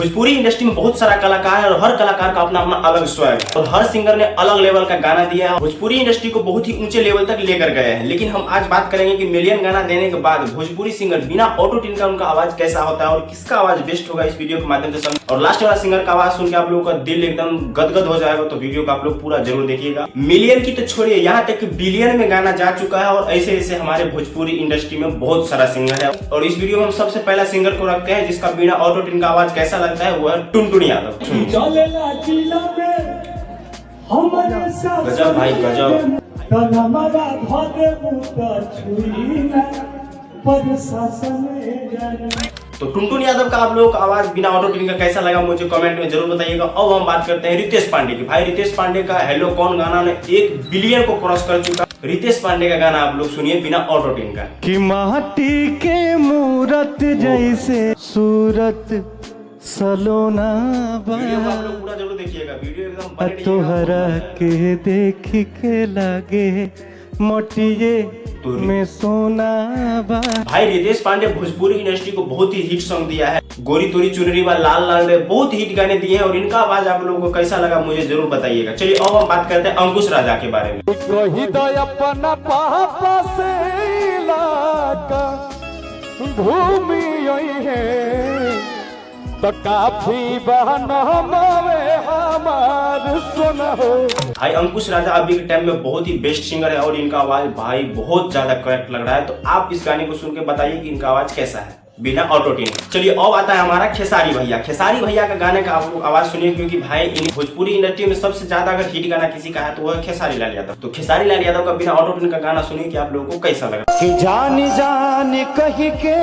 Bhojpuri industry में बहुत सारा कलाकार है और हर कलाकार का अपना अपना अलग स्वैग है और हर सिंगर ने अलग लेवल का गाना दिया है। भोजपुरी इंडस्ट्री को बहुत ही ऊंचे लेवल तक लेकर गए हैं। लेकिन हम आज बात करेंगे कि मिलियन गाना देने के बाद भोजपुरी सिंगर बिना ऑटो ट्यून का उनका आवाज कैसा होता है और किसका आवाज बेस्ट होगा, इस वीडियो के माध्यम से समझ। और लास्ट वाला सिंगर का आवाज सुन के आप लोगों का दिल एकदम गदगद हो जाएगा, तो वीडियो को आप लोग पूरा जरूर देखिएगा। मिलियन की तो छोड़िए, यहाँ तक बिलियन में गाना जा चुका है और ऐसे ऐसे हमारे भोजपुरी इंडस्ट्री में बहुत सारा सिंगर है। और इस वीडियो में हम सबसे पहला सिंगर को रखते हैं जिसका बिना ऑटो ट्यून का आवाज कैसा लगता है, वो है टुनटुन यादव। गजब भाई गजब। तो टुनटुन यादव का आप लोगों का आवाज बिना ऑटो ट्यून का कैसा लगा मुझे कमेंट में जरूर बताइएगा। अब हम बात करते हैं रितेश पांडे की। भाई रितेश पांडे का हेलो कौन गाना ने 1 बिलियन को क्रॉस कर चुका। रितेश पांडे का गाना आप लोग सुनिए बिना ऑटो ट्यून का। कि माटी के मूरत जैसे सूरत सलोना वीडियो को आप लोग पूरा जरूर देखिएगा, वीडियो एकदम तोहरा के देख के लागे मोटिए में सोना बा। भाई रितेश पांडे भोजपुरी इंडस्ट्री को बहुत ही हिट सॉन्ग दिया है। गोरी तोरी चुनरी व लाल लाल रे बहुत हिट गाने दिए हैं और इनका आवाज आप लोगों को कैसा लगा मुझे जरूर बताइएगा। चलिए अब हम बात करते हैं अंकुश राजा के बारे में। अपना पापा से इलाका भूमि है तो काफी हमार सुना हो। भाई अंकुश राजा अभी के टाइम में बहुत ही बेस्ट सिंगर है और इनका आवाज भाई बहुत ज्यादा करेक्ट लग रहा है। तो आप इस गाने को सुन के बताइए कि इनका आवाज कैसा है बिना ऑटो ट्यून। चलिए अब आता है हमारा खेसारी भैया। खेसारी भैया का गाने का आप आवाज सुनिए, क्योंकि भाई इन भोजपुरी इंडस्ट्री में सबसे ज्यादा अगर हिट गाना किसी का है तो वो है खेसारी लाल यादव। तो खेसारी लाल यादव का बिना ऑटो ट्यून का गाना सुनिए कि आप लोगों को कैसा लगा। कि जान जान कही के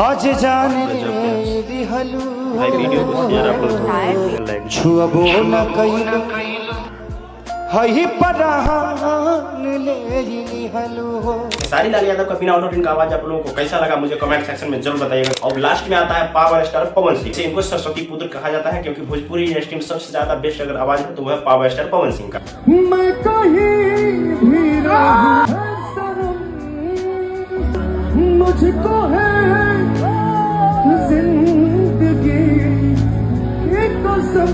आज जान दिहलू भाई वीडियो को शेयर आप लोग छुअबो न कइलो हई परहान ले लिहलू। खेसारी लाल यादव का बिना ऑटो ट्यून का आवाज आप लोगों को कैसा लगा मुझे कमेंट सेक्शन में जरूर बताइएगा। और लास्ट में आता है पावर स्टार पवन सिंह। इनको सरस्वती पुत्र कहा जाता है क्योंकि भोजपुरी इंडस्ट्री में सबसे ज्यादा बेस्ट अगर आवाज है तो वह पावर स्टार पवन सिंह का। मैं कहीं भी रहूं मुझको है जिंदगी की कसम।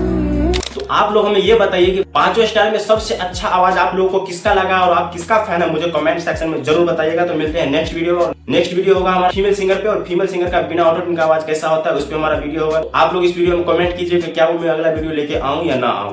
तो आप लोग हमें ये बताइए कि 5 स्टार में सबसे अच्छा आवाज आप लोगों को किसका लगा और आप किसका फैन है, मुझे कमेंट सेक्शन में जरूर बताइएगा। तो मिलते हैं नेक्स्ट वीडियो में। नेक्स्ट वीडियो होगा हमारा फीमेल सिंगर पे और फीमेल सिंगर का बिना ऑटो ट्यून का आवाज कैसा होता है उस पर हमारा वीडियो होगा। आप लोग इस वीडियो में कमेंट कीजिए कि क्या वो मैं अगला वीडियो लेके आऊं या ना आऊं।